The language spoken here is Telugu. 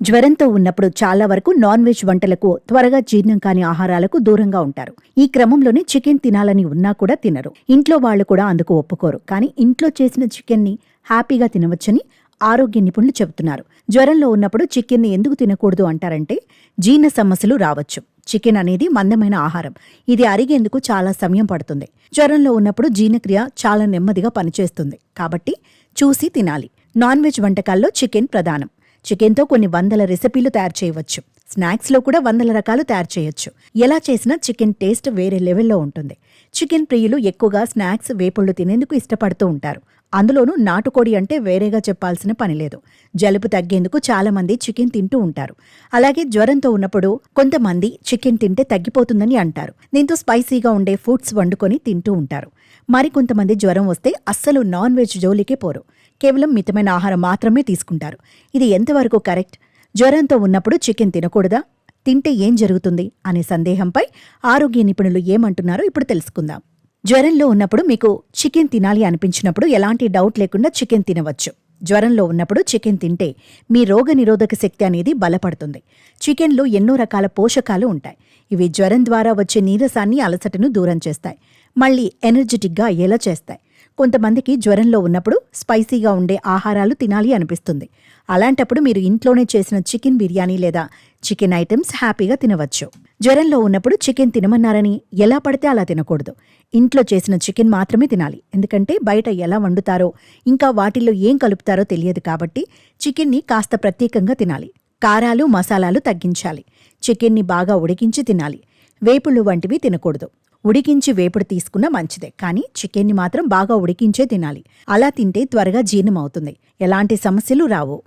జ్వరంతో ఉన్నప్పుడు చాలా వరకు నాన్ వెజ్ వంటలకు, త్వరగా జీర్ణం కాని ఆహారాలకు దూరంగా ఉంటారు. ఈ క్రమంలోనే చికెన్ తినాలని ఉన్నా కూడా తినరు. ఇంట్లో వాళ్ళు కూడా అందుకు ఒప్పుకోరు. కానీ ఇంట్లో చేసిన చికెన్ని హ్యాపీగా తినవచ్చని ఆరోగ్య నిపుణులు చెబుతున్నారు. జ్వరంలో ఉన్నప్పుడు చికెన్ని ఎందుకు తినకూడదు అంటారంటే, జీర్ణ సమస్యలు రావచ్చు. చికెన్ అనేది మందమైన ఆహారం. ఇది అరిగేందుకు చాలా సమయం పడుతుంది. జ్వరంలో ఉన్నప్పుడు జీర్ణక్రియ చాలా నెమ్మదిగా పనిచేస్తుంది. కాబట్టి చూసి తినాలి. నాన్ వెజ్ వంటకాల్లో చికెన్ ప్రధానం. చికెన్తో కొన్ని వందల రెసిపీలు తయారు చేయవచ్చు. స్నాక్స్లో కూడా వందల రకాలు తయారు చేయొచ్చు. ఎలా చేసినా చికెన్ టేస్ట్ వేరే లెవెల్లో ఉంటుంది. చికెన్ ప్రియులు ఎక్కువగా స్నాక్స్, వేపుళ్లు తినేందుకు ఇష్టపడుతూ ఉంటారు. అందులోనూ నాటుకోడి అంటే వేరేగా చెప్పాల్సిన పనిలేదు. జలుబు తగ్గేందుకు చాలామంది చికెన్ తింటూ ఉంటారు. అలాగే జ్వరంతో ఉన్నప్పుడు కొంతమంది చికెన్ తింటే తగ్గిపోతుందని అంటారు. దీంతో స్పైసీగా ఉండే ఫుడ్స్ వండుకొని తింటూ ఉంటారు. మరికొంతమంది జ్వరం వస్తే అస్సలు నాన్ వెజ్ జోలికే పోరు. కేవలం మితమైన ఆహారం మాత్రమే తీసుకుంటారు. ఇది ఎంతవరకు కరెక్ట్? జ్వరంతో ఉన్నప్పుడు చికెన్ తినకూడదా? తింటే ఏం జరుగుతుంది అనే సందేహంపై ఆరోగ్య నిపుణులు ఏమంటున్నారో ఇప్పుడు తెలుసుకుందాం. జ్వరంలో ఉన్నప్పుడు మీకు చికెన్ తినాలి అనిపించినప్పుడు ఎలాంటి డౌట్ లేకుండా చికెన్ తినవచ్చు. జ్వరంలో ఉన్నప్పుడు చికెన్ తింటే మీ రోగనిరోధక శక్తి అనేది బలపడుతుంది. చికెన్లో ఎన్నో రకాల పోషకాలు ఉంటాయి. ఇవి జ్వరం ద్వారా వచ్చే నీరసాన్ని, అలసటను దూరం చేస్తాయి. మళ్ళీ ఎనర్జెటిక్గా అయ్యేలా చేస్తాయి. కొంతమందికి జ్వరంలో ఉన్నప్పుడు స్పైసీగా ఉండే ఆహారాలు తినాలి అనిపిస్తుంది. అలాంటప్పుడు మీరు ఇంట్లోనే చేసిన చికెన్ బిర్యానీ లేదా చికెన్ ఐటమ్స్ హ్యాపీగా తినవచ్చు. జ్వరంలో ఉన్నప్పుడు చికెన్ తినమన్నారని ఎలా పడితే అలా తినకూడదు. ఇంట్లో చేసిన చికెన్ మాత్రమే తినాలి. ఎందుకంటే బయట ఎలా వండుతారో, ఇంకా వాటిల్లో ఏం కలుపుతారో తెలియదు. కాబట్టి చికెన్ని కాస్త ప్రత్యేకంగా తినాలి. కారాలు, మసాలాలు తగ్గించాలి. చికెన్ని బాగా ఉడికించి తినాలి. వేపుళ్ళు వంటివి తినకూడదు. ఉడికించి వేపుడు తీసుకున్నా మంచిదే, కానీ చికెన్ని మాత్రం బాగా ఉడికించే తినాలి. అలా తింటే త్వరగా జీర్ణమవుతుంది. ఎలాంటి సమస్యలు రావు.